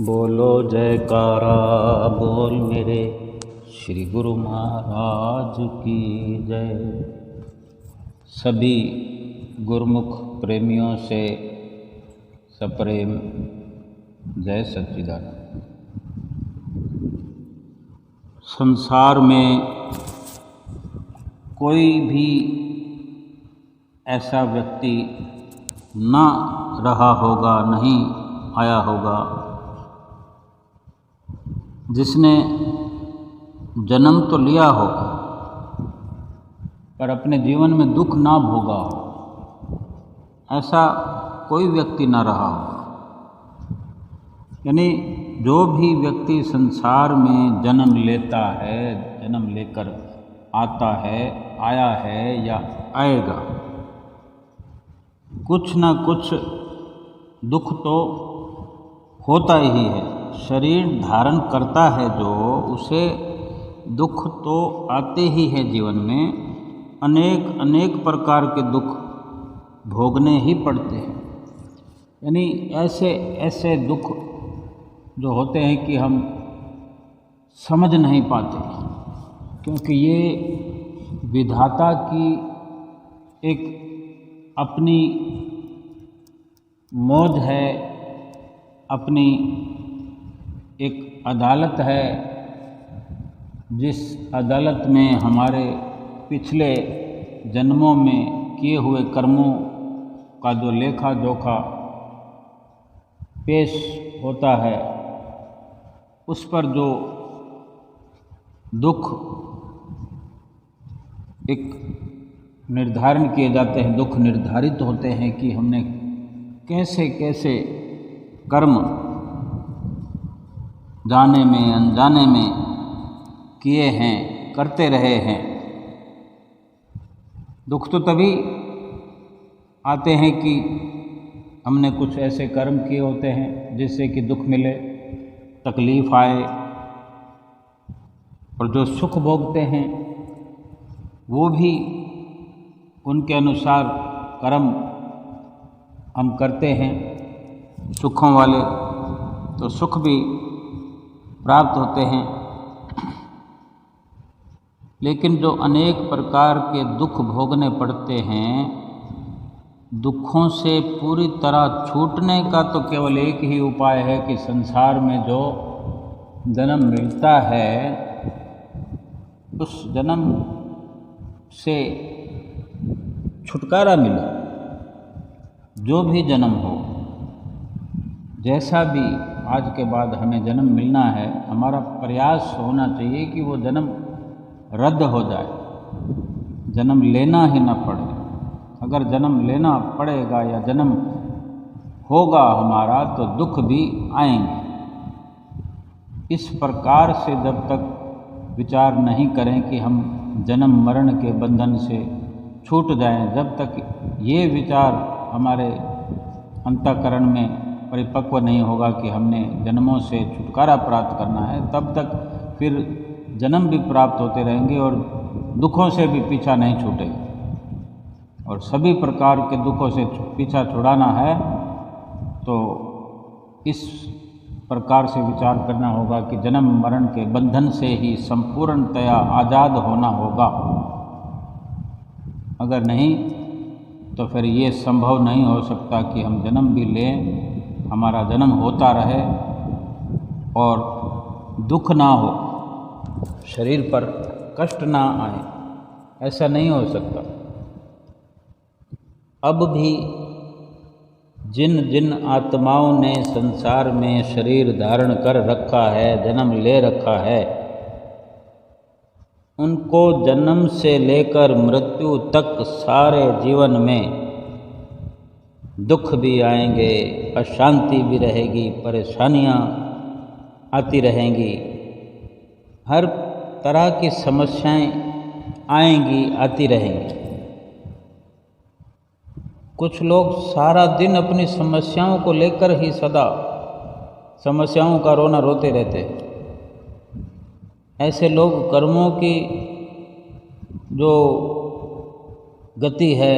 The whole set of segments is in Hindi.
बोलो जयकारा बोल मेरे श्री गुरु महाराज की जय। सभी गुरुमुख प्रेमियों से सप्रेम जय सच्चिदानंद। संसार में कोई भी ऐसा व्यक्ति ना रहा होगा, नहीं आया होगा, जिसने जन्म तो लिया हो पर अपने जीवन में दुख ना भोगा हो, ऐसा कोई व्यक्ति ना रहा हो। यानी जो भी व्यक्ति संसार में जन्म लेता है, जन्म लेकर आता है, आया है या आएगा, कुछ ना कुछ दुख तो होता ही है। शरीर धारण करता है जो, उसे दुख तो आते ही हैं जीवन में। अनेक प्रकार के दुख भोगने ही पड़ते हैं। यानी ऐसे दुख जो होते हैं कि हम समझ नहीं पाते, क्योंकि ये विधाता की एक अपनी मौज है, अपनी एक अदालत है, जिस अदालत में हमारे पिछले जन्मों में किए हुए कर्मों का जो लेखा जोखा पेश होता है, उस पर जो दुख एक निर्धारण किए जाते हैं, दुख निर्धारित होते हैं कि हमने कैसे कैसे कर्म जाने में अनजाने में किए हैं, करते रहे हैं। दुख तो तभी आते हैं कि हमने कुछ ऐसे कर्म किए होते हैं जिससे कि दुख मिले, तकलीफ़ आए, और जो सुख भोगते हैं वो भी उनके अनुसार कर्म हम करते हैं सुखों वाले, तो सुख भी प्राप्त होते हैं। लेकिन जो अनेक प्रकार के दुख भोगने पड़ते हैं, दुखों से पूरी तरह छूटने का तो केवल एक ही उपाय है कि संसार में जो जन्म मिलता है, उस जन्म से छुटकारा मिले। जो भी जन्म हो, जैसा भी आज के बाद हमें जन्म मिलना है, हमारा प्रयास होना चाहिए कि वो जन्म रद्द हो जाए, जन्म लेना ही न पड़े। अगर जन्म लेना पड़ेगा या जन्म होगा हमारा, तो दुख भी आएंगे। इस प्रकार से जब तक विचार नहीं करें कि हम जन्म मरण के बंधन से छूट जाएं, जब तक ये विचार हमारे अंतःकरण में परिपक्व नहीं होगा कि हमने जन्मों से छुटकारा प्राप्त करना है, तब तक फिर जन्म भी प्राप्त होते रहेंगे और दुखों से भी पीछा नहीं छूटेगा। और सभी प्रकार के दुखों से पीछा छुड़ाना है तो इस प्रकार से विचार करना होगा कि जन्म मरण के बंधन से ही संपूर्णतया आज़ाद होना होगा। अगर नहीं तो फिर ये संभव नहीं हो सकता कि हम जन्म भी लें, हमारा जन्म होता रहे और दुख ना हो, शरीर पर कष्ट ना आए। ऐसा नहीं हो सकता। अब भी जिन जिन आत्माओं ने संसार में शरीर धारण कर रखा है, जन्म ले रखा है, उनको जन्म से लेकर मृत्यु तक सारे जीवन में दुख भी आएंगे, अशांति भी रहेगी, परेशानियां आती रहेंगी, हर तरह की समस्याएं आएंगी, आती रहेंगी। कुछ लोग सारा दिन अपनी समस्याओं को लेकर ही सदा समस्याओं का रोना रोते रहते हैं। ऐसे लोग कर्मों की जो गति है,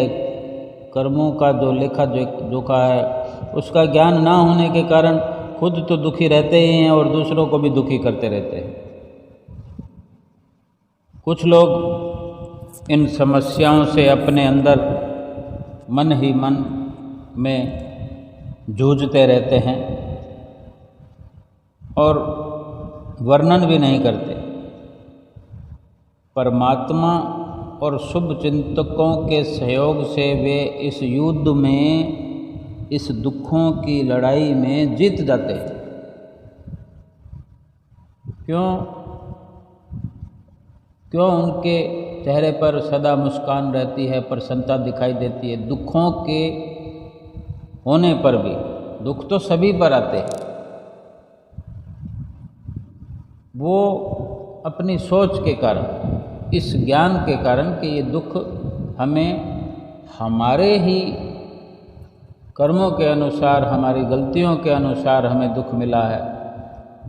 कर्मों का जो लेखा जोखा है, उसका ज्ञान ना होने के कारण खुद तो दुखी रहते ही हैं और दूसरों को भी दुखी करते रहते हैं। कुछ लोग इन समस्याओं से अपने अंदर मन ही मन में जूझते रहते हैं और वर्णन भी नहीं करते। परमात्मा और शुभ चिंतकों के सहयोग से वे इस युद्ध में, इस दुखों की लड़ाई में जीत जाते हैं। क्यों उनके चेहरे पर सदा मुस्कान रहती है, प्रसन्नता दिखाई देती है। दुखों के होने पर भी, दुख तो सभी पर आते हैं, वो अपनी सोच के कारण, इस ज्ञान के कारण कि ये दुख हमें हमारे ही कर्मों के अनुसार, हमारी गलतियों के अनुसार हमें दुख मिला है,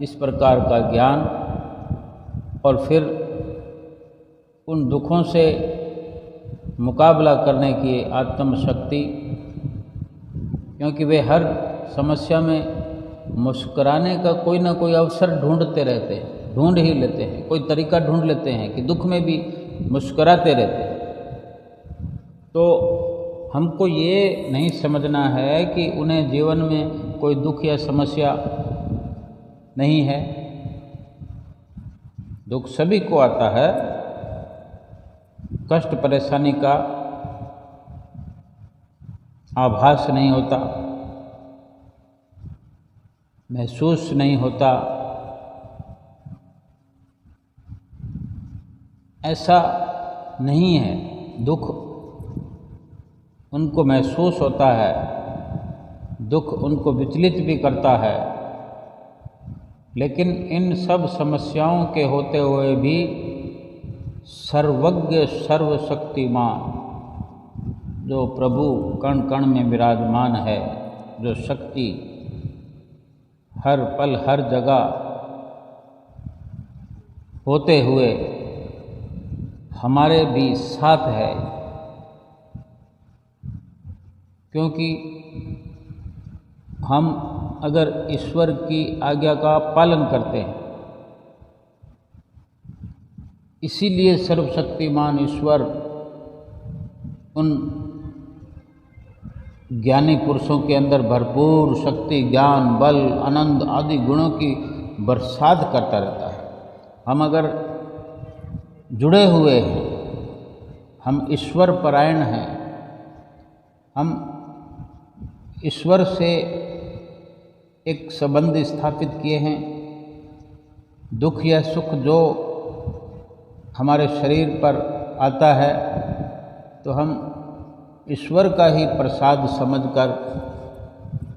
इस प्रकार का ज्ञान, और फिर उन दुखों से मुकाबला करने की आत्मशक्ति, क्योंकि वे हर समस्या में मुस्कुराने का कोई ना कोई अवसर ढूंढते रहते हैं, ढूंढ ही लेते हैं, कोई तरीका ढूंढ लेते हैं कि दुख में भी मुस्कुराते रहते हैं। तो हमको ये नहीं समझना है कि उन्हें जीवन में कोई दुख या समस्या नहीं है। दुख सभी को आता है, कष्ट परेशानी का आभास नहीं होता, महसूस नहीं होता, ऐसा नहीं है। दुख उनको महसूस होता है, दुख उनको विचलित भी करता है, लेकिन इन सब समस्याओं के होते हुए भी सर्वज्ञ सर्वशक्तिमान जो प्रभु कण कण में विराजमान है, जो शक्ति हर पल हर जगह होते हुए हमारे भी साथ है, क्योंकि हम अगर ईश्वर की आज्ञा का पालन करते हैं, इसीलिए सर्वशक्तिमान ईश्वर उन ज्ञानी पुरुषों के अंदर भरपूर शक्ति, ज्ञान, बल, आनंद आदि गुणों की बरसात करता रहता है। हम अगर जुड़े हुए हैं, हम ईश्वर परायण हैं, हम ईश्वर से एक संबंध स्थापित किए हैं। दुख या सुख जो हमारे शरीर पर आता है तो हम ईश्वर का ही प्रसाद समझकर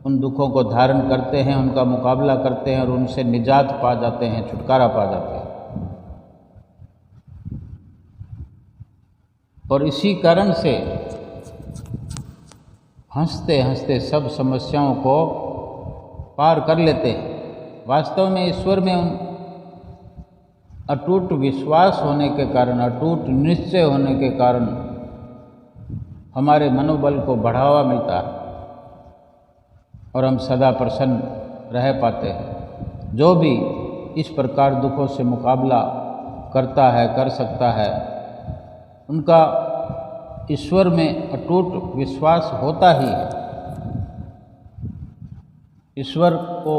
उन दुखों को धारण करते हैं, उनका मुकाबला करते हैं और उनसे निजात पा जाते हैं, छुटकारा पा जाते हैं। और इसी कारण से हंसते हंसते सब समस्याओं को पार कर लेते हैं। वास्तव में ईश्वर में उन अटूट विश्वास होने के कारण, अटूट निश्चय होने के कारण हमारे मनोबल को बढ़ावा मिलता है और हम सदा प्रसन्न रह पाते हैं। जो भी इस प्रकार दुखों से मुकाबला करता है, कर सकता है, उनका ईश्वर में अटूट विश्वास होता ही है। ईश्वर को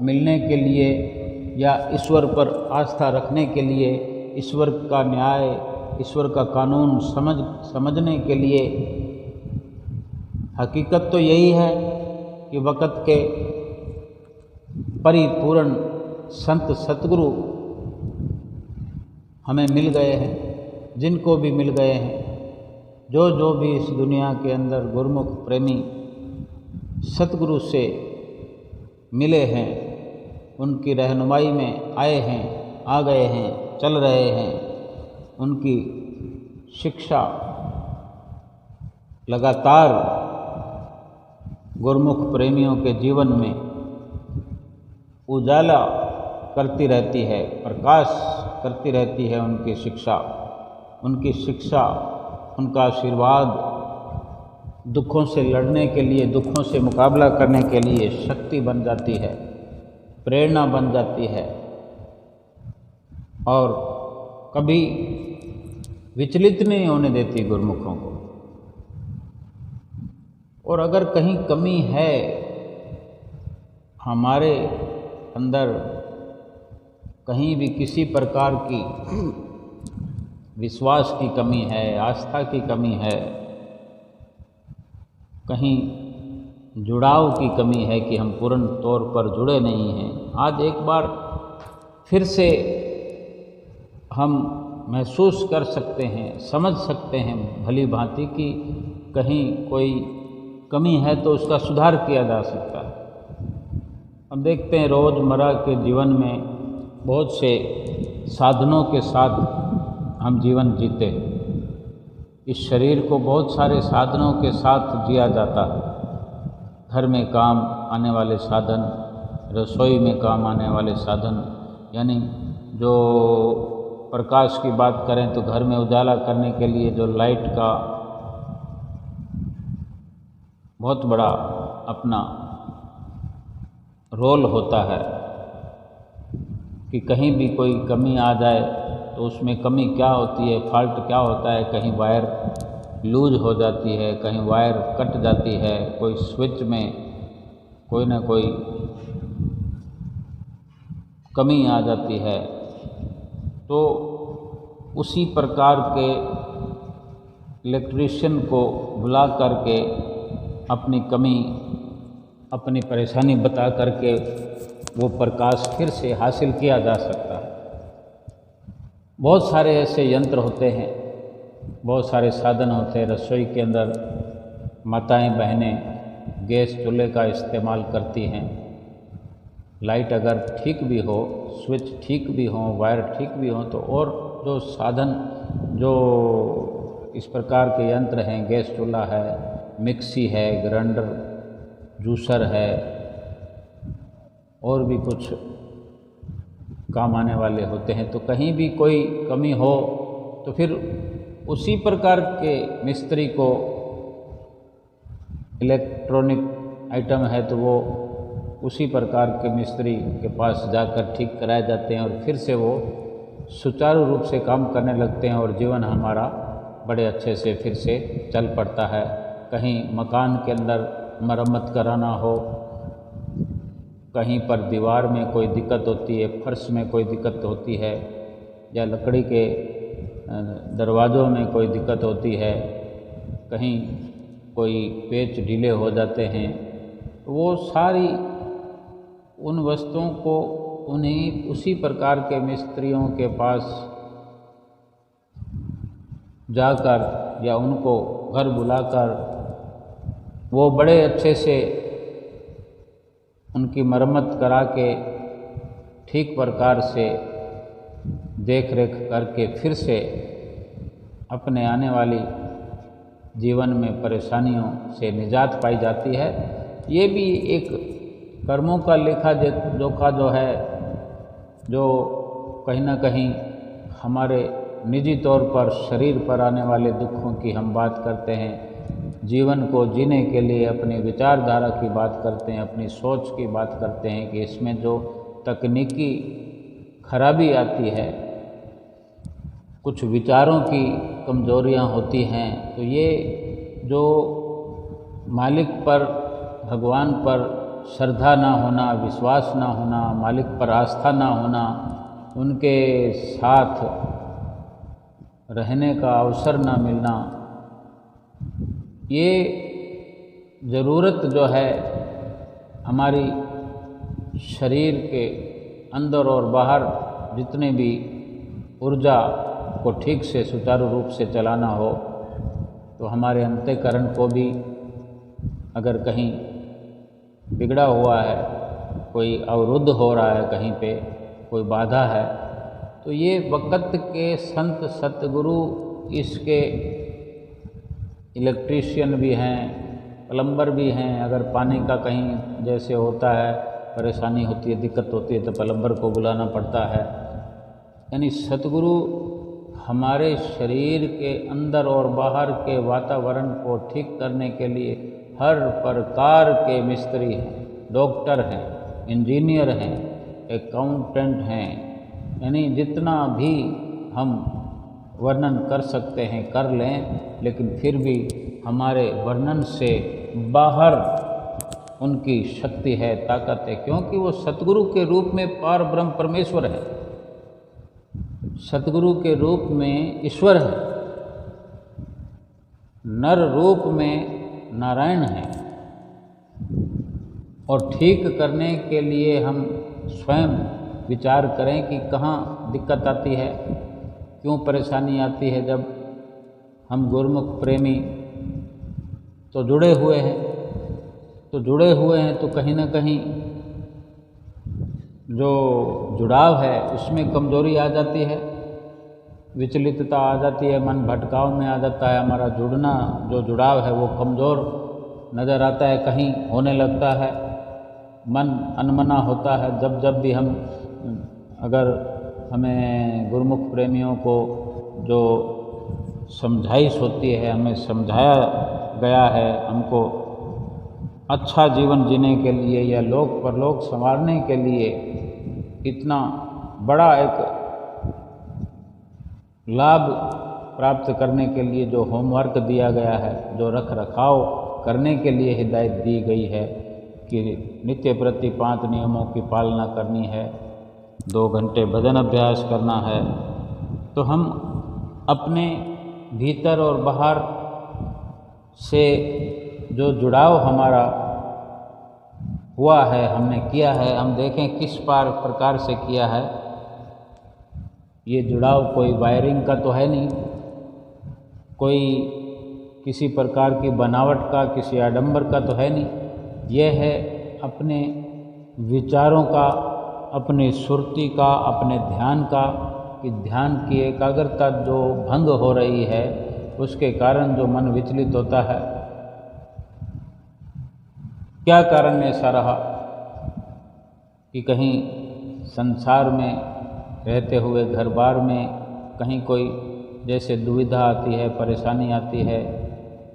मिलने के लिए या ईश्वर पर आस्था रखने के लिए, ईश्वर का न्याय, ईश्वर का कानून समझने के लिए हकीकत तो यही है कि वक़्त के परिपूर्ण संत सतगुरु हमें मिल गए हैं, जिनको भी मिल गए हैं, जो भी इस दुनिया के अंदर गुरुमुख प्रेमी सतगुरु से मिले हैं, उनकी रहनुमाई में आए हैं, आ गए हैं, चल रहे हैं। उनकी शिक्षा लगातार गुरुमुख प्रेमियों के जीवन में उजाला करती रहती है, प्रकाश करती रहती है। उनकी शिक्षा, उनका आशीर्वाद दुखों से लड़ने के लिए, दुखों से मुकाबला करने के लिए शक्ति बन जाती है। प्रेरणा बन जाती है और कभी विचलित नहीं होने देती गुरुमुखों को। और अगर कहीं कमी है हमारे अंदर, कहीं भी किसी प्रकार की विश्वास की कमी है, आस्था की कमी है, कहीं जुड़ाव की कमी है कि हम पूर्ण तौर पर जुड़े नहीं हैं, आज एक बार फिर से हम महसूस कर सकते हैं, समझ सकते हैं भली भांति कि कहीं कोई कमी है तो उसका सुधार किया जा सकता है। हम देखते हैं रोज़मर्रा के जीवन में बहुत से साधनों के साथ हम जीवन जीते हैं। इस शरीर को बहुत सारे साधनों के साथ जिया जाता है। घर में काम आने वाले साधन, रसोई में काम आने वाले साधन, यानी जो प्रकाश की बात करें तो घर में उजाला करने के लिए जो लाइट का बहुत बड़ा अपना रोल होता है कि कहीं भी कोई कमी आ जाए तो उसमें कमी क्या होती है, फॉल्ट क्या होता है, कहीं वायर लूज हो जाती है, कहीं वायर कट जाती है, कोई स्विच में कोई ना कोई कमी आ जाती है। तो उसी प्रकार के इलेक्ट्रीशियन को बुला करके अपनी कमी, अपनी परेशानी बता करके वो प्रकाश फिर से हासिल किया जा सकता है। बहुत सारे ऐसे यंत्र होते हैं, बहुत सारे साधन होते हैं। रसोई के अंदर माताएं बहनें गैस चूल्हे का इस्तेमाल करती हैं। लाइट अगर ठीक भी हो, स्विच ठीक भी हो, वायर ठीक भी हो, तो और जो साधन, जो इस प्रकार के यंत्र हैं, गैस चूल्हा है, मिक्सी है, ग्राइंडर, जूसर है, और भी कुछ काम आने वाले होते हैं। तो कहीं भी कोई कमी हो तो फिर उसी प्रकार के मिस्त्री को, इलेक्ट्रॉनिक आइटम है तो वो उसी प्रकार के मिस्त्री के पास जाकर ठीक कराए जाते हैं और फिर से वो सुचारू रूप से काम करने लगते हैं और जीवन हमारा बड़े अच्छे से फिर से चल पड़ता है। कहीं मकान के अंदर मरम्मत कराना हो, कहीं पर दीवार में कोई दिक्कत होती है, फर्श में कोई दिक्कत होती है, या लकड़ी के दरवाज़ों में कोई दिक्कत होती है, कहीं कोई पेच ढीले हो जाते हैं, वो सारी उन वस्तुओं को उन्हीं उसी प्रकार के मिस्त्रियों के पास जाकर या उनको घर बुलाकर वो बड़े अच्छे से उनकी मरम्मत करा के ठीक प्रकार से देख रेख करके फिर से अपने आने वाली जीवन में परेशानियों से निजात पाई जाती है। ये भी एक कर्मों का लेखा जोखा जो है, जो कहीं ना कहीं हमारे निजी तौर पर शरीर पर आने वाले दुखों की हम बात करते हैं, जीवन को जीने के लिए अपनी विचारधारा की बात करते हैं, अपनी सोच की बात करते हैं कि इसमें जो तकनीकी खराबी आती है, कुछ विचारों की कमजोरियां होती हैं, तो ये जो मालिक पर, भगवान पर श्रद्धा ना होना, विश्वास ना होना, मालिक पर आस्था ना होना, उनके साथ रहने का अवसर ना मिलना, ये ज़रूरत जो है हमारी शरीर के अंदर और बाहर जितने भी ऊर्जा को ठीक से सुचारू रूप से चलाना हो, तो हमारे अंतःकरण को भी अगर कहीं बिगड़ा हुआ है, कोई अवरुद्ध हो रहा है, कहीं पे कोई बाधा है, तो ये वक़्त के संत सतगुरु इसके इलेक्ट्रीशियन भी हैं, प्लम्बर भी हैं। अगर पानी का कहीं जैसे होता है, परेशानी होती है, दिक्कत होती है, तो प्लम्बर को बुलाना पड़ता है। यानी सतगुरु हमारे शरीर के अंदर और बाहर के वातावरण को ठीक करने के लिए हर प्रकार के मिस्त्री हैं, डॉक्टर हैं, इंजीनियर हैं, अकाउंटेंट हैं, यानी जितना भी हम वर्णन कर सकते हैं कर लें, लेकिन फिर भी हमारे वर्णन से बाहर उनकी शक्ति है, ताकत है, क्योंकि वो सतगुरु के रूप में पार ब्रह्म परमेश्वर है, सतगुरु के रूप में ईश्वर है, नर रूप में नारायण है। और ठीक करने के लिए हम स्वयं विचार करें कि कहाँ दिक्कत आती है, क्यों परेशानी आती है। जब हम गुरुमुख प्रेमी तो जुड़े हुए हैं, तो कहीं ना कहीं जो जुड़ाव है उसमें कमजोरी आ जाती है, विचलितता आ जाती है, मन भटकाव में आ जाता है, हमारा जुड़ना जो जुड़ाव है वो कमज़ोर नज़र आता है, कहीं होने लगता है, मन अनमना होता है। जब भी हम अगर हमें गुरुमुख प्रेमियों को जो समझाइश होती है, हमें समझाया गया है, हमको अच्छा जीवन जीने के लिए या लोक परलोक संवारने के लिए इतना बड़ा एक लाभ प्राप्त करने के लिए जो होमवर्क दिया गया है, जो रख रखाव करने के लिए हिदायत दी गई है कि नित्य प्रति 5 नियमों की पालना करनी है, 2 घंटे भजन अभ्यास करना है, तो हम अपने भीतर और बाहर से जो जुड़ाव हमारा हुआ है, हमने किया है, हम देखें किस प्रकार से किया है। ये जुड़ाव कोई वायरिंग का तो है नहीं, कोई किसी प्रकार की बनावट का, किसी आडंबर का तो है नहीं। यह है अपने विचारों का, अपनी सुरती का, अपने ध्यान का, कि ध्यान की एकाग्रता जो भंग हो रही है उसके कारण जो मन विचलित होता है। क्या कारण ऐसा रहा कि कहीं संसार में रहते हुए घर बार में कहीं कोई जैसे दुविधा आती है, परेशानी आती है,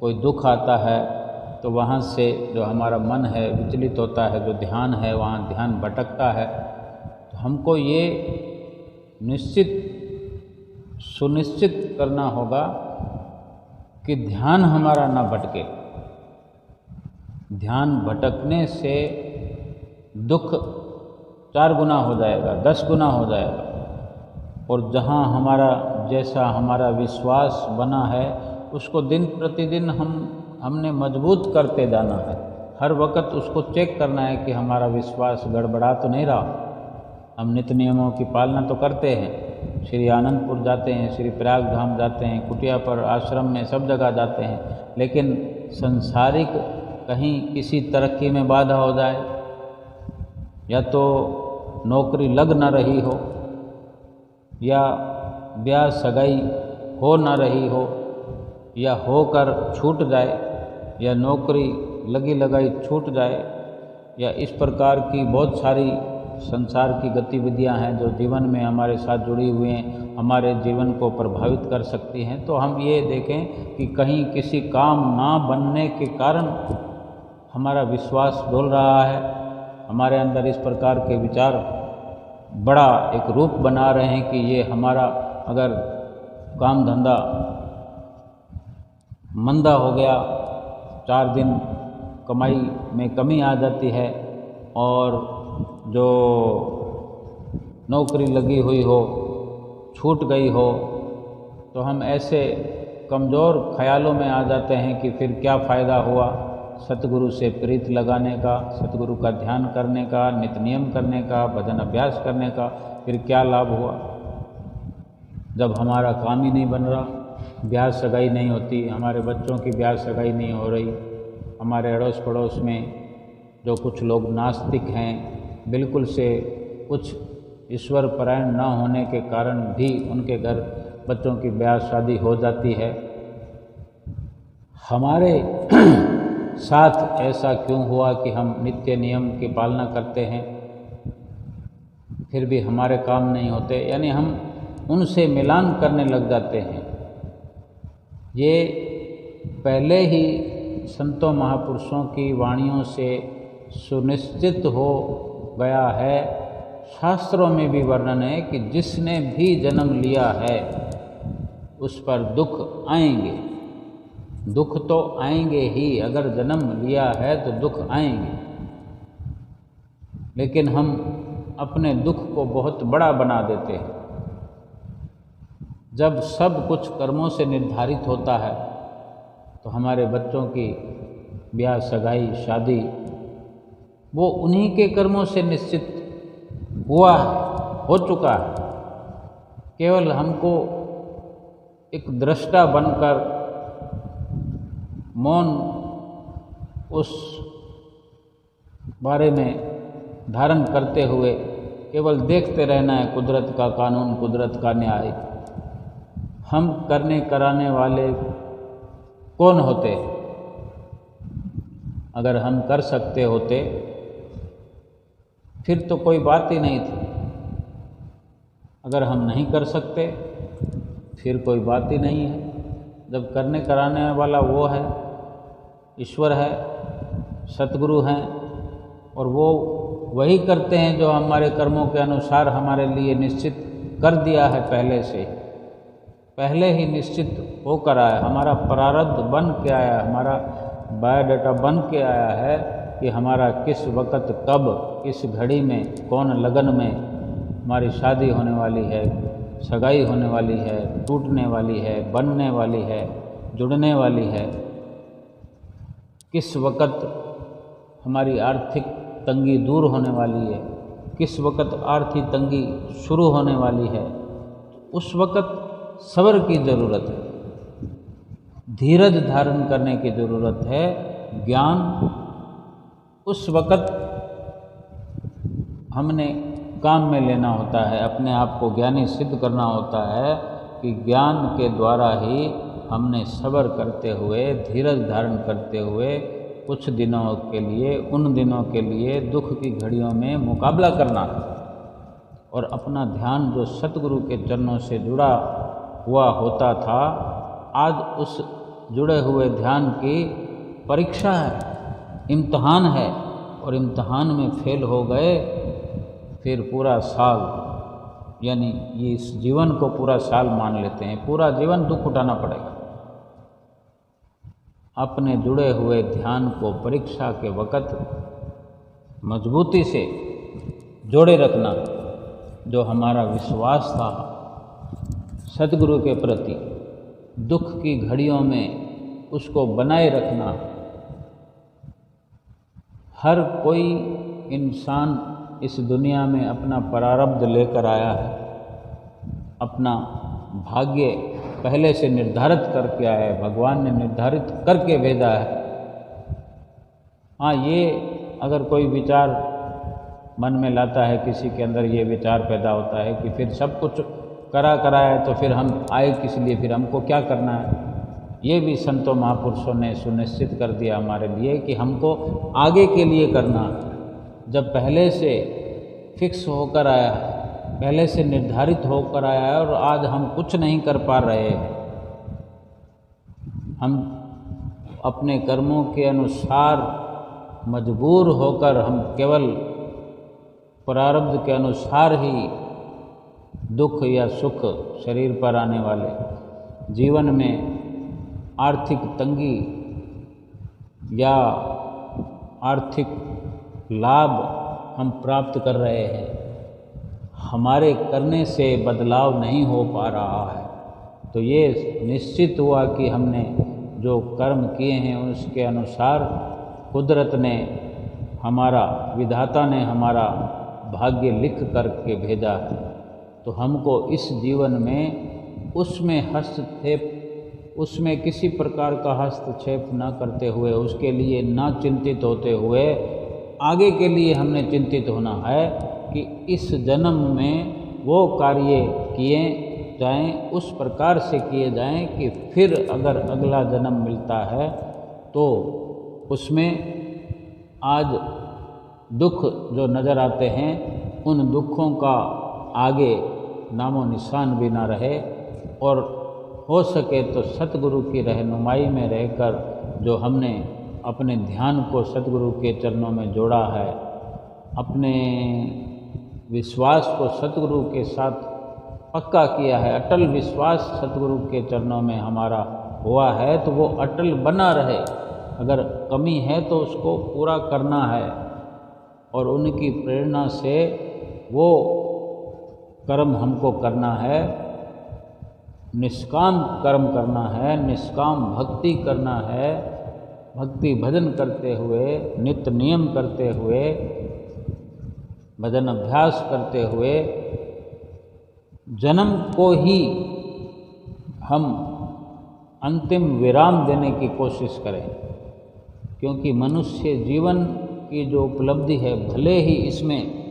कोई दुख आता है, तो वहाँ से जो हमारा मन है विचलित होता है, जो ध्यान है वहाँ ध्यान भटकता है। तो हमको ये सुनिश्चित करना होगा कि ध्यान हमारा ना भटके। ध्यान भटकने से दुख 4 गुना हो जाएगा, 10 गुना हो जाएगा। और जहाँ जैसा हमारा विश्वास बना है उसको दिन प्रतिदिन हमने मजबूत करते जाना है। हर वक्त उसको चेक करना है कि हमारा विश्वास गड़बड़ा तो नहीं रहा। हम नित्य नियमों की पालना तो करते हैं, श्री आनंदपुर जाते हैं, श्री प्रयाग धाम जाते हैं, कुटिया पर, आश्रम में, सब जगह जाते हैं, लेकिन संसारिक कहीं किसी तरक्की में बाधा हो जाए, या तो नौकरी लग न रही हो, या ब्याह सगाई हो न रही हो, या होकर छूट जाए, या नौकरी लगी लगाई छूट जाए, या इस प्रकार की बहुत सारी संसार की गतिविधियां हैं जो जीवन में हमारे साथ जुड़ी हुई हैं, हमारे जीवन को प्रभावित कर सकती हैं। तो हम ये देखें कि कहीं किसी काम ना बनने के कारण हमारा विश्वास डोल रहा है, हमारे अंदर इस प्रकार के विचार बड़ा एक रूप बना रहे हैं कि ये हमारा अगर काम धंधा मंदा हो गया, 4 दिन कमाई में कमी आ जाती है, और जो नौकरी लगी हुई हो छूट गई हो, तो हम ऐसे कमज़ोर ख्यालों में आ जाते हैं कि फिर क्या फ़ायदा हुआ सतगुरु से प्रीत लगाने का, सतगुरु का ध्यान करने का, नित्य नियम करने का, भजन अभ्यास करने का, फिर क्या लाभ हुआ जब हमारा काम ही नहीं बन रहा, ब्याह सगाई नहीं होती, हमारे बच्चों की ब्याह सगाई नहीं हो रही, हमारे अड़ोस पड़ोस में जो कुछ लोग नास्तिक हैं, बिल्कुल से कुछ ईश्वर परायण न होने के कारण भी उनके घर बच्चों की ब्याह शादी हो जाती है। हमारे साथ ऐसा क्यों हुआ कि हम नित्य नियम की पालना करते हैं फिर भी हमारे काम नहीं होते, यानी हम उनसे मिलान करने लग जाते हैं। ये पहले ही संतों महापुरुषों की वाणियों से सुनिश्चित हो गया है, शास्त्रों में भी वर्णन है कि जिसने भी जन्म लिया है उस पर दुख आएंगे। दुख तो आएंगे ही, अगर जन्म लिया है तो दुख आएंगे, लेकिन हम अपने दुख को बहुत बड़ा बना देते हैं। जब सब कुछ कर्मों से निर्धारित होता है तो हमारे बच्चों की ब्याह, सगाई, शादी वो उन्हीं के कर्मों से निश्चित हुआ है, हो चुका है। केवल हमको एक दृष्टा बनकर मौन उस बारे में धारण करते हुए केवल देखते रहना है कुदरत का कानून, कुदरत का न्याय। हम करने कराने वाले कौन होते? अगर हम कर सकते होते फिर तो कोई बात ही नहीं थी। अगर हम नहीं कर सकते फिर कोई बात ही नहीं है। जब करने कराने वाला वो है, ईश्वर है, सतगुरु हैं, और वो वही करते हैं जो हमारे कर्मों के अनुसार हमारे लिए निश्चित कर दिया है पहले ही निश्चित होकर आया। हमारा प्रारब्ध बन के आया, हमारा बायोडाटा बन के आया है कि हमारा किस वक़्त, कब, किस घड़ी में, कौन लगन में हमारी शादी होने वाली है, सगाई होने वाली है, टूटने वाली है, बनने वाली है, जुड़ने वाली है, किस वक़्त हमारी आर्थिक तंगी दूर होने वाली है, किस वक़्त आर्थिक तंगी शुरू होने वाली है। उस वक़्त सब्र की ज़रूरत है, धीरज धारण करने की ज़रूरत है, ज्ञान उस वक़्त हमने काम में लेना होता है, अपने आप को ज्ञानी सिद्ध करना होता है कि ज्ञान के द्वारा ही हमने सब्र करते हुए, धीरज धारण करते हुए कुछ दिनों के लिए, उन दिनों के लिए दुख की घड़ियों में मुकाबला करना और अपना ध्यान जो सतगुरु के चरणों से जुड़ा हुआ होता था, आज उस जुड़े हुए ध्यान की परीक्षा है, इम्तहान है, और इम्तहान में फेल हो गए फिर पूरा साल, यानी ये इस जीवन को पूरा साल मान लेते हैं, पूरा जीवन दुख उठाना पड़ेगा। अपने जुड़े हुए ध्यान को परीक्षा के वक़्त मजबूती से जोड़े रखना, जो हमारा विश्वास था सतगुरु के प्रति, दुख की घड़ियों में उसको बनाए रखना। हर कोई इंसान इस दुनिया में अपना प्रारब्ध लेकर आया है, अपना भाग्य पहले से निर्धारित करके आया है, भगवान ने निर्धारित करके भेजा है। हाँ, ये अगर कोई विचार मन में लाता है, किसी के अंदर ये विचार पैदा होता है कि फिर सब कुछ करा है तो फिर हम आए किस लिए, फिर हमको क्या करना है। ये भी संतों महापुरुषों ने सुनिश्चित कर दिया हमारे लिए कि हमको आगे के लिए करना। जब पहले से फिक्स होकर आया है, पहले से निर्धारित होकर आया है, और आज हम कुछ नहीं कर पा रहे हैं, हम अपने कर्मों के अनुसार मजबूर होकर हम केवल प्रारब्ध के अनुसार ही दुख या सुख, शरीर पर आने वाले, जीवन में आर्थिक तंगी या आर्थिक लाभ हम प्राप्त कर रहे हैं, हमारे करने से बदलाव नहीं हो पा रहा है। तो ये निश्चित हुआ कि हमने जो कर्म किए हैं उसके अनुसार कुदरत ने, हमारा विधाता ने हमारा भाग्य लिख करके भेजा है। तो हमको इस जीवन में उसमें हस्तक्षेप, उसमें किसी प्रकार का हस्तक्षेप न करते हुए, उसके लिए न चिंतित होते हुए, आगे के लिए हमने चिंतित होना है कि इस जन्म में वो कार्य किए जाएं, उस प्रकार से किए जाएं कि फिर अगर अगला जन्म मिलता है तो उसमें आज दुख जो नज़र आते हैं, उन दुखों का आगे नामो निशान भी ना रहे, और हो सके तो सतगुरु की रहनुमाई में रहकर जो हमने अपने ध्यान को सतगुरु के चरणों में जोड़ा है, अपने विश्वास को सतगुरु के साथ पक्का किया है, अटल विश्वास सतगुरु के चरणों में हमारा हुआ है, तो वो अटल बना रहे। अगर कमी है तो उसको पूरा करना है और उनकी प्रेरणा से वो कर्म हमको करना है, निष्काम कर्म करना है, निष्काम भक्ति करना है, भक्ति भजन करते हुए, नित्य नियम करते हुए, भजन अभ्यास करते हुए जन्म को ही हम अंतिम विराम देने की कोशिश करें। क्योंकि मनुष्य जीवन की जो उपलब्धि है, भले ही इसमें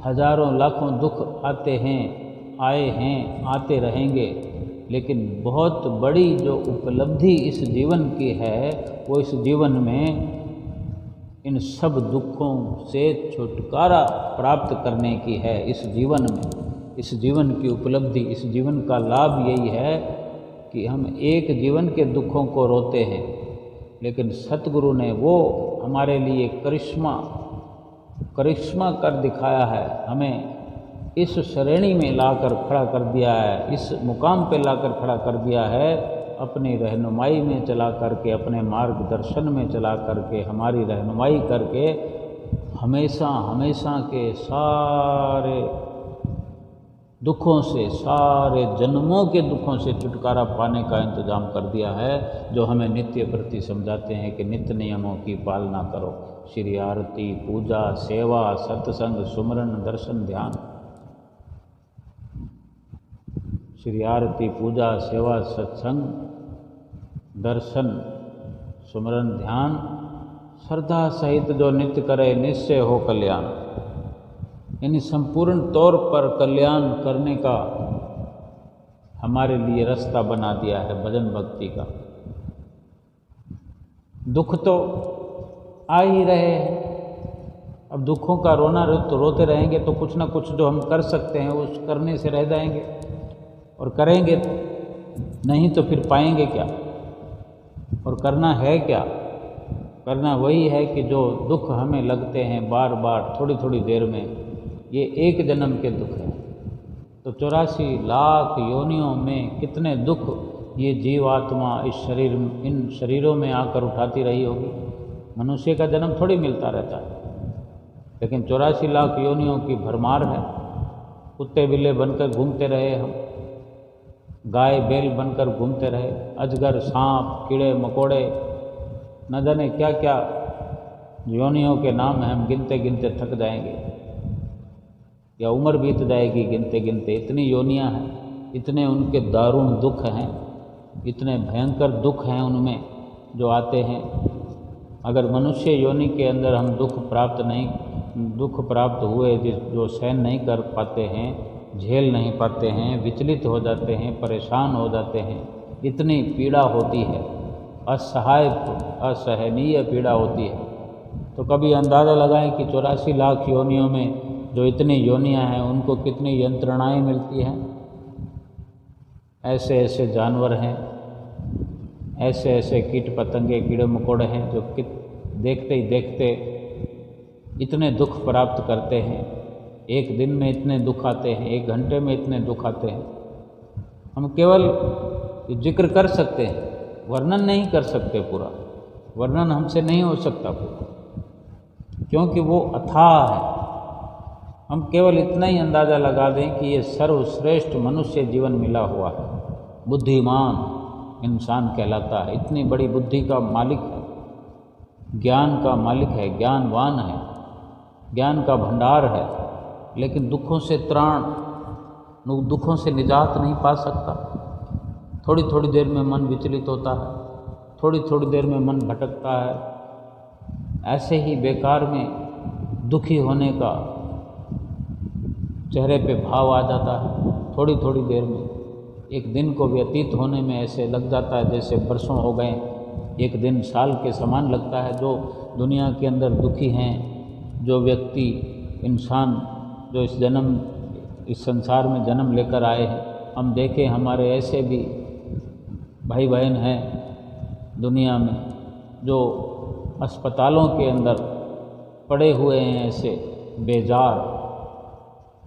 हजारों लाखों दुख आते हैं, आए हैं, आते रहेंगे, लेकिन बहुत बड़ी जो उपलब्धि इस जीवन की है वो इस जीवन में इन सब दुखों से छुटकारा प्राप्त करने की है। इस जीवन में, इस जीवन की उपलब्धि, इस जीवन का लाभ यही है कि हम एक जीवन के दुखों को रोते हैं, लेकिन सतगुरु ने वो हमारे लिए करिश्मा कर दिखाया है, हमें इस श्रेणी में लाकर खड़ा कर दिया है, इस मुकाम पे लाकर खड़ा कर दिया है, अपनी रहनुमाई में चला करके, अपने मार्गदर्शन में चला करके, हमारी रहनुमाई करके हमेशा हमेशा के सारे दुखों से, सारे जन्मों के दुखों से छुटकारा पाने का इंतजाम कर दिया है, जो हमें नित्य प्रति समझाते हैं कि नित्य नियमों की पालना करो। श्री आरती, पूजा, सेवा, सत्संग, सुमरन, दर्शन, ध्यान। श्री आरती, पूजा, सेवा, सत्संग, दर्शन, सुमरन, ध्यान, श्रद्धा सहित जो नित्य करे निश्चय हो कल्याण। यानी संपूर्ण तौर पर कल्याण करने का हमारे लिए रास्ता बना दिया है भजन भक्ति का। दुख तो आ ही रहे हैं, अब दुखों का रोना तो रोते रहेंगे तो कुछ ना कुछ जो हम कर सकते हैं उस करने से रह जाएंगे, और करेंगे नहीं तो फिर पाएंगे क्या, और करना है क्या? करना वही है कि जो दुख हमें लगते हैं बार बार थोड़ी थोड़ी देर में, ये एक जन्म के दुख हैं। तो 84 लाख योनियों में कितने दुख ये जीवात्मा इन शरीरों में आकर उठाती रही होगी। मनुष्य का जन्म थोड़ी मिलता रहता है, लेकिन 84 लाख योनियों की भरमार है। कुत्ते बिल्ले बनकर घूमते रहे हम, गाय बैल बनकर घूमते रहे, अजगर, सांप, कीड़े मकोड़े, न जाने क्या क्या योनियों के नाम हैं, हम गिनते गिनते थक जाएंगे या उम्र बीत जाएगी गिनते गिनते। इतनी योनियां हैं, इतने उनके दारुण दुख हैं, इतने भयंकर दुख हैं उनमें जो आते हैं। अगर मनुष्य योनि के अंदर हम दुख प्राप्त हुए जो सहन नहीं कर पाते हैं, झेल नहीं पाते हैं, विचलित हो जाते हैं, परेशान हो जाते हैं, इतनी पीड़ा होती है, असहनीय पीड़ा होती है। तो कभी अंदाज़ा लगाएं कि 84 लाख योनियों में जो इतनी योनियां हैं उनको कितनी यंत्रणाएं मिलती हैं। ऐसे ऐसे जानवर हैं, ऐसे ऐसे कीट पतंगे, कीड़े मकोड़े हैं जो देखते ही देखते इतने दुख प्राप्त करते हैं। एक दिन में इतने दुख आते हैं, एक घंटे में इतने दुख आते हैं। हम केवल जिक्र कर सकते हैं, वर्णन नहीं कर सकते पूरा, वर्णन हमसे नहीं हो सकता पूरा, क्योंकि वो अथाह है। हम केवल इतना ही अंदाज़ा लगा दें कि ये सर्वश्रेष्ठ मनुष्य जीवन मिला हुआ है, बुद्धिमान इंसान कहलाता है, इतनी बड़ी बुद्धि का मालिक है, ज्ञान का मालिक है, ज्ञानवान है, ज्ञान का भंडार है, लेकिन दुखों से त्राण, दुखों से निजात नहीं पा सकता। थोड़ी थोड़ी देर में मन विचलित होता है, थोड़ी थोड़ी देर में मन भटकता है। ऐसे ही बेकार में दुखी होने का चेहरे पे भाव आ जाता है। थोड़ी थोड़ी देर में, एक दिन को व्यतीत होने में ऐसे लग जाता है जैसे बरसों हो गए, एक दिन साल के समान लगता है। जो दुनिया के अंदर दुखी हैं, जो व्यक्ति, इंसान जो इस संसार में जन्म लेकर आए हैं, हम देखें हमारे ऐसे भी भाई बहन हैं दुनिया में जो अस्पतालों के अंदर पड़े हुए हैं, ऐसे बेजार,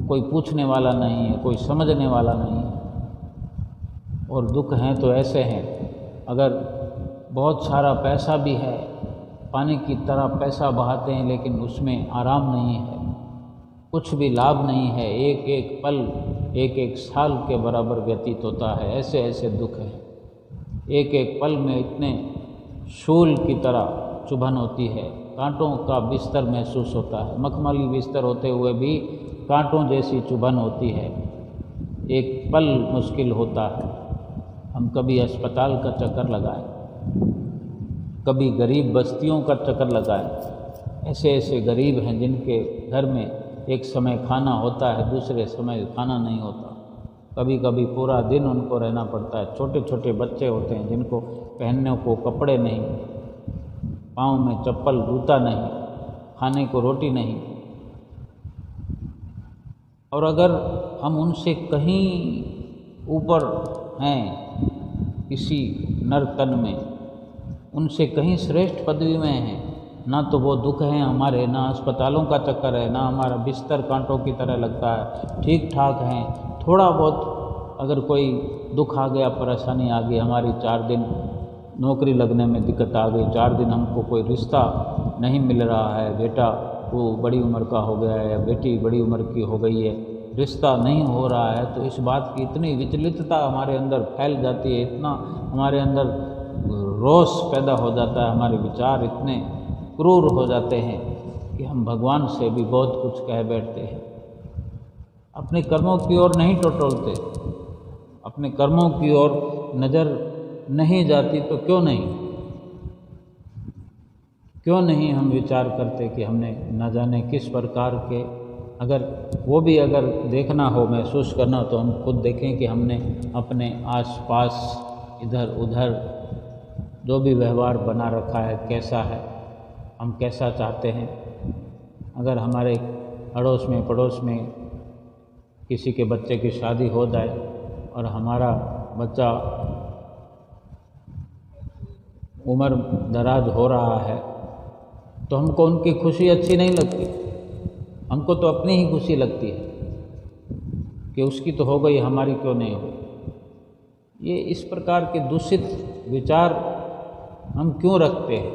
कोई पूछने वाला नहीं है, कोई समझने वाला नहीं है। और दुख हैं तो ऐसे हैं, अगर बहुत सारा पैसा भी है, पानी की तरह पैसा बहाते हैं, लेकिन उसमें आराम नहीं है, कुछ भी लाभ नहीं है, एक एक पल एक एक साल के बराबर व्यतीत होता है। ऐसे ऐसे दुख हैं, एक एक पल में इतने शूल की तरह चुभन होती है, कांटों का बिस्तर महसूस होता है, मखमली बिस्तर होते हुए भी कांटों जैसी चुभन होती है, एक पल मुश्किल होता है। हम कभी अस्पताल का चक्कर लगाएं, कभी गरीब बस्तियों का चक्कर लगाएं। ऐसे ऐसे गरीब हैं जिनके घर में एक समय खाना होता है, दूसरे समय खाना नहीं होता, कभी कभी पूरा दिन उनको रहना पड़ता है। छोटे छोटे बच्चे होते हैं जिनको पहनने को कपड़े नहीं, पाँव में चप्पल जूता नहीं, खाने को रोटी नहीं। और अगर हम उनसे कहीं ऊपर हैं, किसी नर तन में उनसे कहीं श्रेष्ठ पदवी में हैं, ना तो वो दुख हैं हमारे, ना अस्पतालों का चक्कर है, ना हमारा बिस्तर कांटों की तरह लगता है, ठीक ठाक हैं। थोड़ा बहुत अगर कोई दुख आ गया, परेशानी आ गई, हमारी 4 दिन नौकरी लगने में दिक्कत आ गई, 4 दिन हमको कोई रिश्ता नहीं मिल रहा है, बेटा वो बड़ी उम्र का हो गया है या बेटी बड़ी उम्र की हो गई है, रिश्ता नहीं हो रहा है, तो इस बात की इतनी विचलितता हमारे अंदर फैल जाती है, इतना हमारे अंदर रोष पैदा हो जाता है, हमारे विचार इतने क्रूर हो जाते हैं कि हम भगवान से भी बहुत कुछ कह बैठते हैं। अपने कर्मों की ओर नहीं टटोलते, अपने कर्मों की ओर नज़र नहीं जाती, तो क्यों नहीं हम विचार करते कि हमने न जाने किस प्रकार के, अगर वो भी अगर देखना हो, महसूस करना हो, तो हम खुद देखें कि हमने अपने आसपास इधर उधर जो भी व्यवहार बना रखा है कैसा है, हम कैसा चाहते हैं। अगर हमारे अड़ोस में पड़ोस में किसी के बच्चे की शादी हो जाए और हमारा बच्चा उम्र दराज हो रहा है, तो हमको उनकी खुशी अच्छी नहीं लगती, हमको तो अपनी ही खुशी लगती है कि उसकी तो हो गई, हमारी क्यों नहीं हो। ये इस प्रकार के दूषित विचार हम क्यों रखते हैं?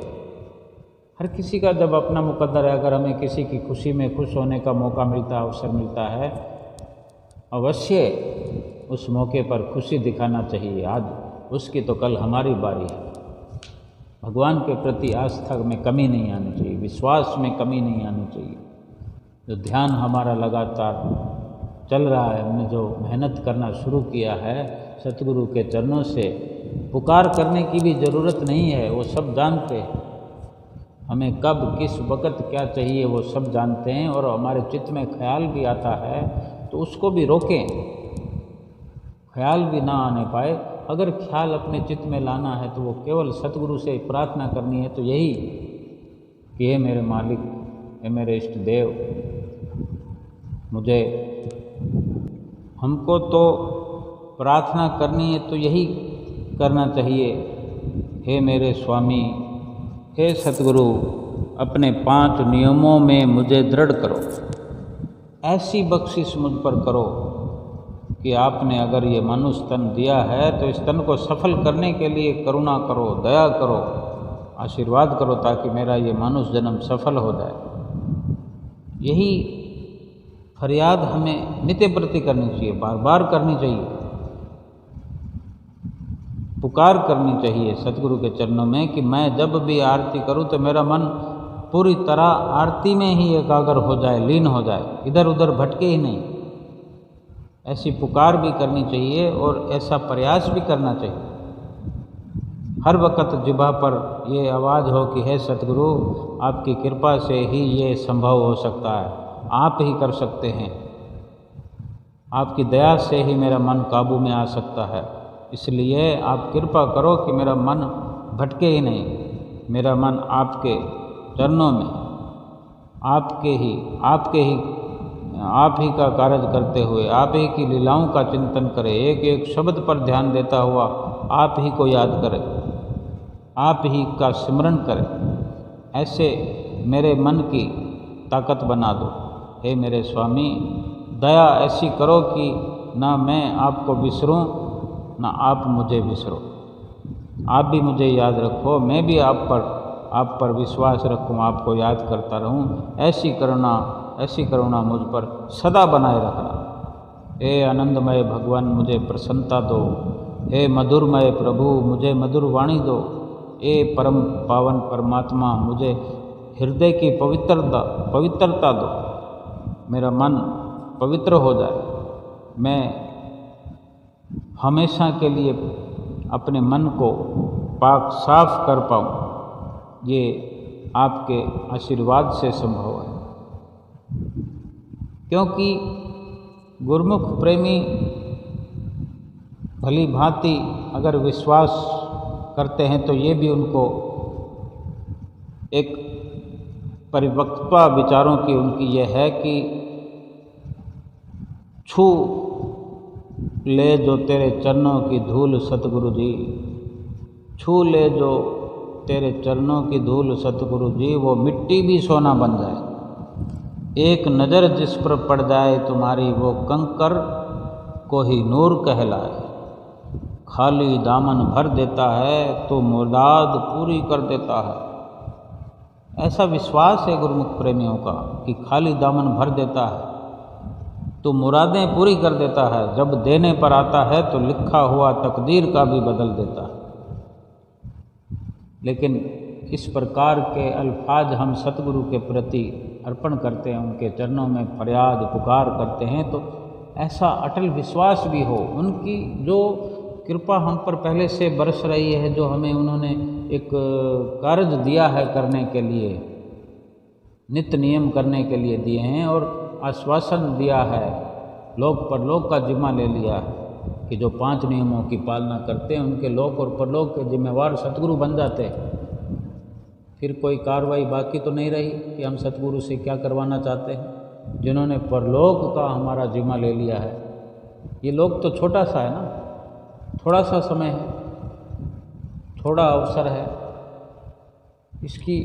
हर किसी का जब अपना मुकद्दर है, अगर हमें किसी की खुशी में खुश होने का मौका मिलता है, अवसर मिलता है, अवश्य उस मौके पर खुशी दिखाना चाहिए। आज उसकी तो कल हमारी बारी है। भगवान के प्रति आस्था में कमी नहीं आनी चाहिए, विश्वास में कमी नहीं आनी चाहिए। जो ध्यान हमारा लगातार चल रहा है, हमने जो मेहनत करना शुरू किया है, सतगुरु के चरणों से पुकार करने की भी ज़रूरत नहीं है, वो सब जानते हैं। हमें कब किस वक़्त क्या चाहिए वो सब जानते हैं। और हमारे चित्त में ख्याल भी आता है तो उसको भी रोकें, ख्याल भी ना आने पाए। अगर ख्याल अपने चित्त में लाना है तो वो केवल सतगुरु से प्रार्थना करनी है, तो यही कि हे मेरे मालिक, हे मेरे इष्ट देव, मुझे, हमको तो प्रार्थना करनी है तो यही करना चाहिए, हे मेरे स्वामी, हे सतगुरु, अपने 5 नियमों में मुझे दृढ़ करो। ऐसी बख्शिश मुझ पर करो कि आपने अगर ये मनुष्य तन दिया है तो इस तन को सफल करने के लिए करुणा करो, दया करो, आशीर्वाद करो, ताकि मेरा ये मनुष्य जन्म सफल हो जाए। यही फरियाद हमें नित्य प्रति करनी चाहिए, बार बार करनी चाहिए, पुकार करनी चाहिए सतगुरु के चरणों में कि मैं जब भी आरती करूं तो मेरा मन पूरी तरह आरती में ही एकाग्र हो जाए, लीन हो जाए, इधर उधर भटके ही नहीं। ऐसी पुकार भी करनी चाहिए और ऐसा प्रयास भी करना चाहिए। हर वक्त जिह्वा पर ये आवाज़ हो कि हे सतगुरु, आपकी कृपा से ही ये संभव हो सकता है, आप ही कर सकते हैं, आपकी दया से ही मेरा मन काबू में आ सकता है। इसलिए आप कृपा करो कि मेरा मन भटके ही नहीं, मेरा मन आपके चरणों में, आप ही का कार्य करते हुए, आप ही की लीलाओं का चिंतन करे, एक एक शब्द पर ध्यान देता हुआ आप ही को याद करे, आप ही का सिमरन करे। ऐसे मेरे मन की ताकत बना दो। हे मेरे स्वामी, दया ऐसी करो कि ना मैं आपको बिसरूं ना आप मुझे बिसरो। आप भी मुझे याद रखो, मैं भी आप पर विश्वास रखूं, आपको याद करता रहूं। ऐसी करुणा मुझ पर सदा बनाए रखना। हे आनंदमय भगवान, मुझे प्रसन्नता दो। हे मधुरमय प्रभु, मुझे मधुर वाणी दो। हे परम पावन परमात्मा, मुझे हृदय की पवित्रता दो। मेरा मन पवित्र हो जाए, मैं हमेशा के लिए अपने मन को पाक साफ कर पाऊँ। ये आपके आशीर्वाद से संभव है, क्योंकि गुरुमुख प्रेमी भली भांति अगर विश्वास करते हैं तो ये भी उनको एक परिपक्वता विचारों की उनकी यह है कि छू ले जो तेरे चरणों की धूल सतगुरु जी, छू ले जो तेरे चरणों की धूल सतगुरु जी, वो मिट्टी भी सोना बन जाए। एक नज़र जिस पर पड़ जाए तुम्हारी, वो कंकर को ही नूर कहलाए। खाली दामन भर देता है तो मुराद पूरी कर देता है। ऐसा विश्वास है गुरुमुख प्रेमियों का कि खाली दामन भर देता है तो मुरादें पूरी कर देता है। जब देने पर आता है तो लिखा हुआ तकदीर का भी बदल देता है। लेकिन इस प्रकार के अल्फाज हम सतगुरु के प्रति अर्पण करते हैं, उनके चरणों में फरियाद पुकार करते हैं, तो ऐसा अटल विश्वास भी हो। उनकी जो कृपा हम पर पहले से बरस रही है, जो हमें उन्होंने एक कार्य दिया है करने के लिए, नित्य नियम करने के लिए दिए हैं और आश्वासन दिया है, लोक परलोक का जिम्मा ले लिया है कि जो 5 नियमों की पालना करते हैं उनके लोक और परलोक के जिम्मेवार सतगुरु बन जाते हैं। फिर कोई कार्रवाई बाकी तो नहीं रही कि हम सतगुरु से क्या करवाना चाहते हैं। जिन्होंने परलोक का हमारा जिम्मा ले लिया है, ये लोक तो छोटा सा है ना, थोड़ा सा समय है, थोड़ा अवसर है, इसकी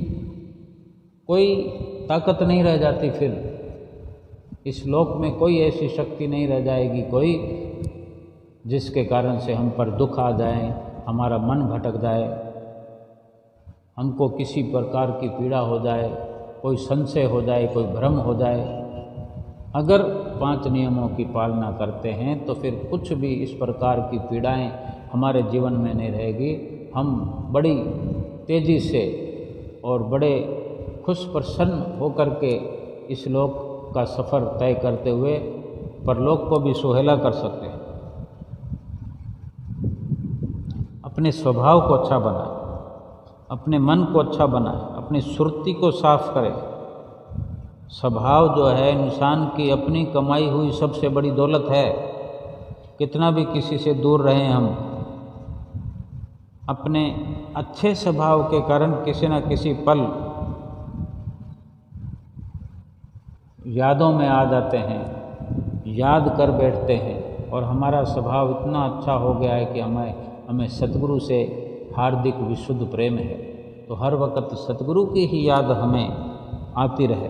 कोई ताकत नहीं रह जाती। फिर इस लोक में कोई ऐसी शक्ति नहीं रह जाएगी कोई जिसके कारण से हम पर दुख आ जाए, हमारा मन भटक जाए, हमको किसी प्रकार की पीड़ा हो जाए, कोई संशय हो जाए, कोई भ्रम हो जाए। अगर 5 नियमों की पालना करते हैं तो फिर कुछ भी इस प्रकार की पीड़ाएं हमारे जीवन में नहीं रहेगी। हम बड़ी तेज़ी से और बड़े खुश प्रसन्न होकर के इस लोक का सफ़र तय करते हुए परलोक को भी सुहेला कर सकते हैं। अपने स्वभाव को अच्छा बनाए, अपने मन को अच्छा बनाए, अपनी सुरती को साफ करें। स्वभाव जो है इंसान की अपनी कमाई हुई सबसे बड़ी दौलत है। कितना भी किसी से दूर रहें, हम अपने अच्छे स्वभाव के कारण किसी न किसी पल यादों में आ जाते हैं, याद कर बैठते हैं और हमारा स्वभाव इतना अच्छा हो गया है कि हमें सतगुरु से हार्दिक विशुद्ध प्रेम है। तो हर वक्त सतगुरु की ही याद हमें आती रहे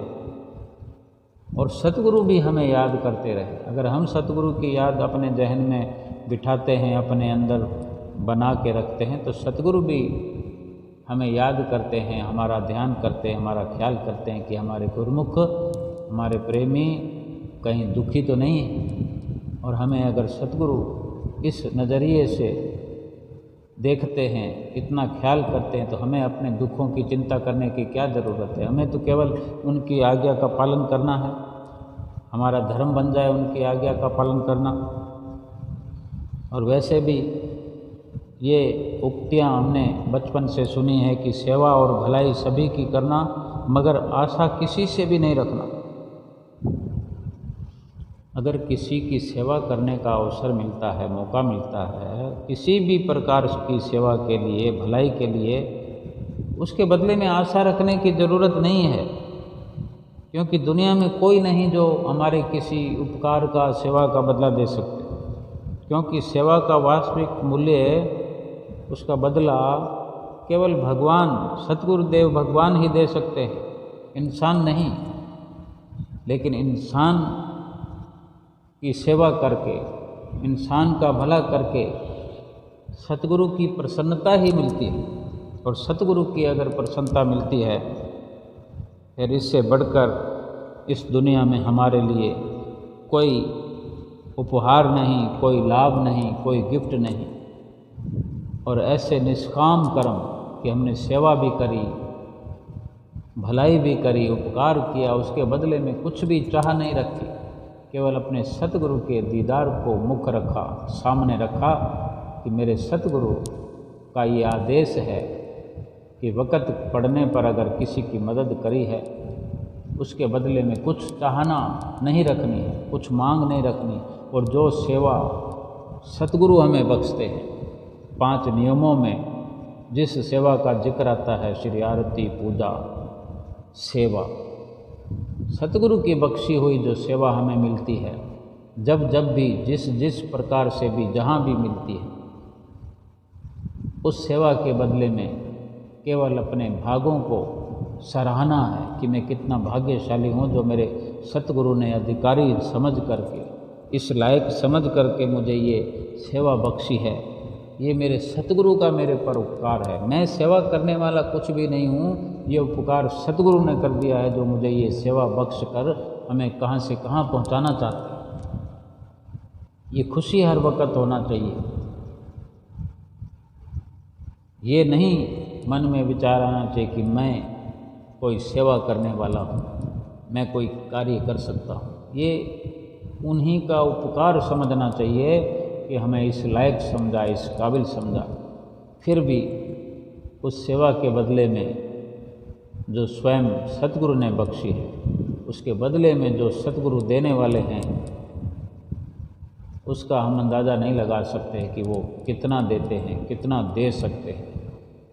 और सतगुरु भी हमें याद करते रहे। अगर हम सतगुरु की याद अपने जहन में बिठाते हैं, अपने अंदर बना के रखते हैं, तो सतगुरु भी हमें याद करते हैं, हमारा ध्यान करते हैं, हमारा ख्याल करते हैं कि हमारे गुरुमुख, हमारे प्रेमी कहीं दुखी तो नहीं है। और हमें अगर सतगुरु इस नज़रिए से देखते हैं, इतना ख्याल करते हैं, तो हमें अपने दुखों की चिंता करने की क्या ज़रूरत है। हमें तो केवल उनकी आज्ञा का पालन करना है, हमारा धर्म बन जाए उनकी आज्ञा का पालन करना। और वैसे भी ये उक्तियाँ हमने बचपन से सुनी है कि सेवा और भलाई सभी की करना, मगर आशा किसी से भी नहीं रखना। अगर किसी की सेवा करने का अवसर मिलता है, मौका मिलता है, किसी भी प्रकार की सेवा के लिए, भलाई के लिए, उसके बदले में आशा रखने की ज़रूरत नहीं है। क्योंकि दुनिया में कोई नहीं जो हमारे किसी उपकार का, सेवा का बदला दे सकते। क्योंकि सेवा का वास्तविक मूल्य, उसका बदला केवल भगवान, सतगुरुदेव भगवान ही दे सकते हैं, इंसान नहीं। लेकिन इंसान की सेवा करके, इंसान का भला करके सतगुरु की प्रसन्नता ही मिलती है। और सतगुरु की अगर प्रसन्नता मिलती है फिर इससे बढ़कर इस दुनिया में हमारे लिए कोई उपहार नहीं, कोई लाभ नहीं, कोई गिफ्ट नहीं। और ऐसे निष्काम कर्म कि हमने सेवा भी करी, भलाई भी करी, उपकार किया, उसके बदले में कुछ भी चाह नहीं रखी, केवल अपने सतगुरु के दीदार को मुख रखा, सामने रखा कि मेरे सतगुरु का ये आदेश है कि वक़्त पड़ने पर अगर किसी की मदद करी है उसके बदले में कुछ चाहना नहीं रखनी है, कुछ मांग नहीं रखनी। और जो सेवा सतगुरु हमें बख्शते हैं, 5 नियमों में जिस सेवा का जिक्र आता है, श्री आरती, पूजा, सेवा, सतगुरु की बख्शी हुई जो सेवा हमें मिलती है, जब जब भी जिस प्रकार से भी जहाँ भी मिलती है, उस सेवा के बदले में केवल अपने भागों को सराहना है कि मैं कितना भाग्यशाली हूँ जो मेरे सतगुरु ने अधिकारी समझ करके, इस लायक समझ करके मुझे ये सेवा बख्शी है। ये मेरे सतगुरु का मेरे पर उपकार है। मैं सेवा करने वाला कुछ भी नहीं हूँ, ये उपकार सतगुरु ने कर दिया है जो मुझे ये सेवा बख्श कर हमें कहाँ से कहाँ पहुँचाना चाहते हैं। ये खुशी हर वक्त होना चाहिए। ये नहीं मन में विचार आना चाहिए कि मैं कोई सेवा करने वाला हूँ, मैं कोई कार्य कर सकता हूँ। ये उन्हीं का उपकार समझना चाहिए कि हमें इस लायक समझा, इस काबिल समझा। फिर भी उस सेवा के बदले में जो स्वयं सतगुरु ने बख्शी है, उसके बदले में जो सतगुरु देने वाले हैं, उसका हम अंदाज़ा नहीं लगा सकते कि वो कितना देते हैं, कितना दे सकते हैं।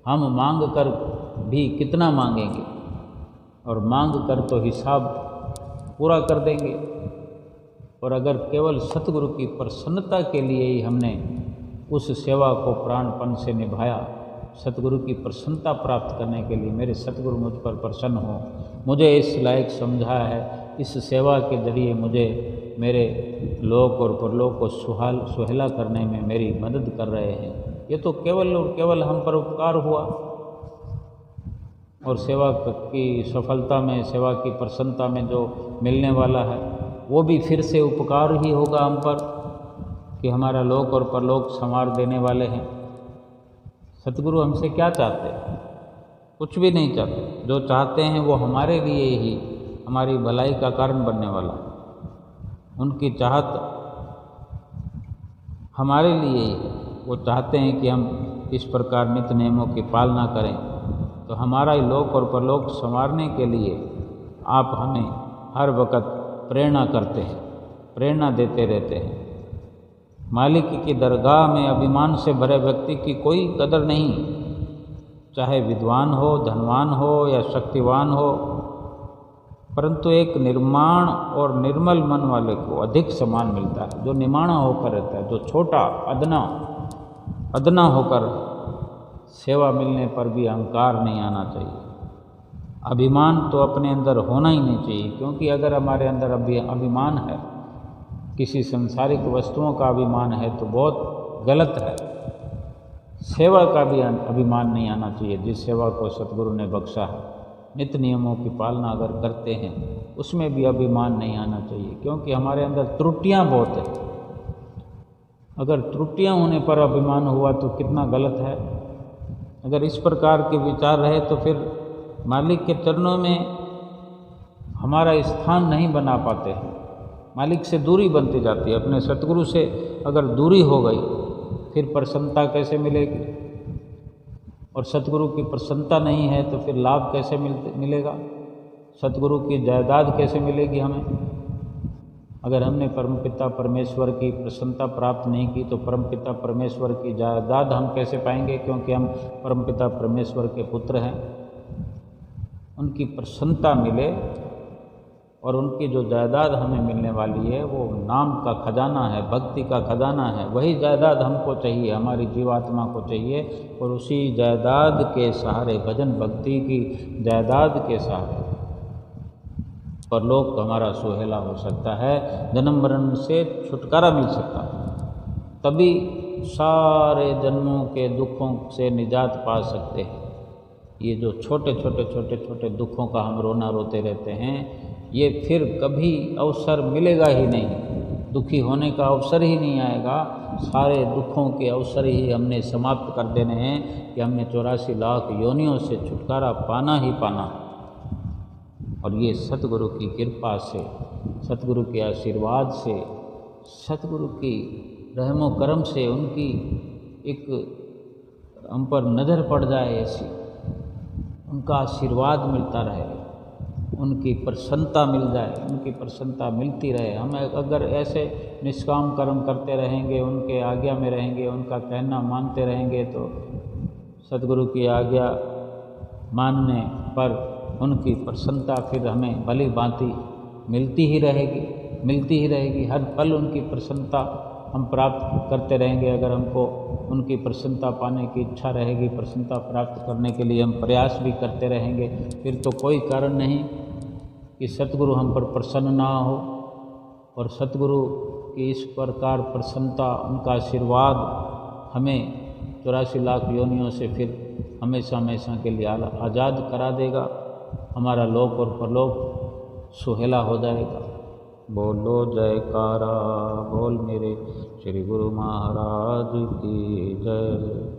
हम मांग कर भी कितना मांगेंगे, और मांग कर तो हिसाब पूरा कर देंगे। और अगर केवल सतगुरु की प्रसन्नता के लिए ही हमने उस सेवा को प्राणपन से निभाया, सतगुरु की प्रसन्नता प्राप्त करने के लिए, मेरे सतगुरु मुझ पर प्रसन्न हो, मुझे इस लायक समझा है, इस सेवा के जरिए मुझे मेरे लोक और परलोक को सुहेला करने में मेरी मदद कर रहे हैं, ये तो केवल और केवल हम पर उपकार हुआ। और सेवा की सफलता में, सेवा की प्रसन्नता में जो मिलने वाला है वो भी फिर से उपकार ही होगा हम पर कि हमारा लोक और परलोक संवार देने वाले हैं। सतगुरु हमसे क्या चाहते हैं? कुछ भी नहीं चाहते। जो चाहते हैं वो हमारे लिए ही, हमारी भलाई का कारण बनने वाला। उनकी चाहत हमारे लिए ही। वो चाहते हैं कि हम इस प्रकार नित्य नियमों की पालना करें, तो हमारा लोक और परलोक संवारने के लिए आप हमें हर वक्त प्रेरणा करते हैं, प्रेरणा देते रहते हैं। मालिक की दरगाह में अभिमान से भरे व्यक्ति की कोई कदर नहीं, चाहे विद्वान हो, धनवान हो या शक्तिवान हो, परंतु एक निर्माण और निर्मल मन वाले को अधिक सम्मान मिलता है। जो निमाणा होकर रहता है, जो छोटा अदना होकर, सेवा मिलने पर भी अहंकार नहीं आना चाहिए। अभिमान तो अपने अंदर होना ही नहीं चाहिए, क्योंकि अगर हमारे अंदर अभिमान है, किसी संसारिक वस्तुओं का अभिमान है तो बहुत गलत है। सेवा का भी अभिमान नहीं आना चाहिए। जिस सेवा को सतगुरु ने बख्शा है, नित्य नियमों की पालना अगर करते हैं, उसमें भी अभिमान नहीं आना चाहिए, क्योंकि हमारे अंदर त्रुटियां बहुत हैं। अगर त्रुटियां होने पर अभिमान हुआ तो कितना गलत है। अगर इस प्रकार के विचार रहे तो फिर मालिक के चरणों में हमारा स्थान नहीं बना पाते हैं, मालिक से दूरी बनती जाती है। अपने सतगुरु से अगर दूरी हो गई फिर प्रसन्नता कैसे मिलेगी? और सतगुरु की प्रसन्नता नहीं है तो फिर लाभ कैसे मिलेगा? सतगुरु की जायदाद कैसे मिलेगी हमें? अगर हमने परमपिता परमेश्वर की प्रसन्नता प्राप्त नहीं की तो परमपिता परमेश्वर की जायदाद हम कैसे पाएंगे? क्योंकि हम परमपिता परमेश्वर के पुत्र हैं। उनकी प्रसन्नता मिले और उनकी जो जायदाद हमें मिलने वाली है वो नाम का खजाना है, भक्ति का खजाना है। वही जायदाद हमको चाहिए, हमारी जीवात्मा को चाहिए। और उसी जायदाद के सहारे, भजन भक्ति की जायदाद के सहारे परलोक हमारा सुहेला हो सकता है, जन्म मरण से छुटकारा मिल सकता है। तभी सारे जन्मों के दुखों से निजात पा सकते हैं। ये जो छोटे छोटे दुखों का हम रोना रोते रहते हैं, ये फिर कभी अवसर मिलेगा ही नहीं, दुखी होने का अवसर ही नहीं आएगा। सारे दुखों के अवसर ही हमने समाप्त कर देने हैं कि हमने 84 लाख योनियों से छुटकारा पाना ही पाना। और ये सतगुरु की कृपा से, सतगुरु के आशीर्वाद से, सतगुरु की रहमो करम से, उनकी एक हम पर नज़र पड़ जाए ऐसी, उनका आशीर्वाद मिलता रहे, उनकी प्रसन्नता मिल जाए, उनकी प्रसन्नता मिलती रहे। हम अगर ऐसे निष्काम कर्म करते रहेंगे, उनके आज्ञा में रहेंगे, उनका कहना मानते रहेंगे, तो सतगुरु की आज्ञा मानने पर उनकी प्रसन्नता फिर हमें भली भांति मिलती ही रहेगी। हर पल उनकी प्रसन्नता हम प्राप्त करते रहेंगे। अगर हमको उनकी प्रसन्नता पाने की इच्छा रहेगी, प्रसन्नता प्राप्त करने के लिए हम प्रयास भी करते रहेंगे, फिर तो कोई कारण नहीं कि सतगुरु हम पर प्रसन्न ना हो। और सतगुरु की इस प्रकार प्रसन्नता, उनका आशीर्वाद हमें 84 लाख योनियों से फिर हमेशा हमेशा के लिए आज़ाद करा देगा। हमारा लोक और परलोक सुहेला हो जाएगा। बोलो जयकारा, बोल मेरे श्री गुरु महाराज की जय।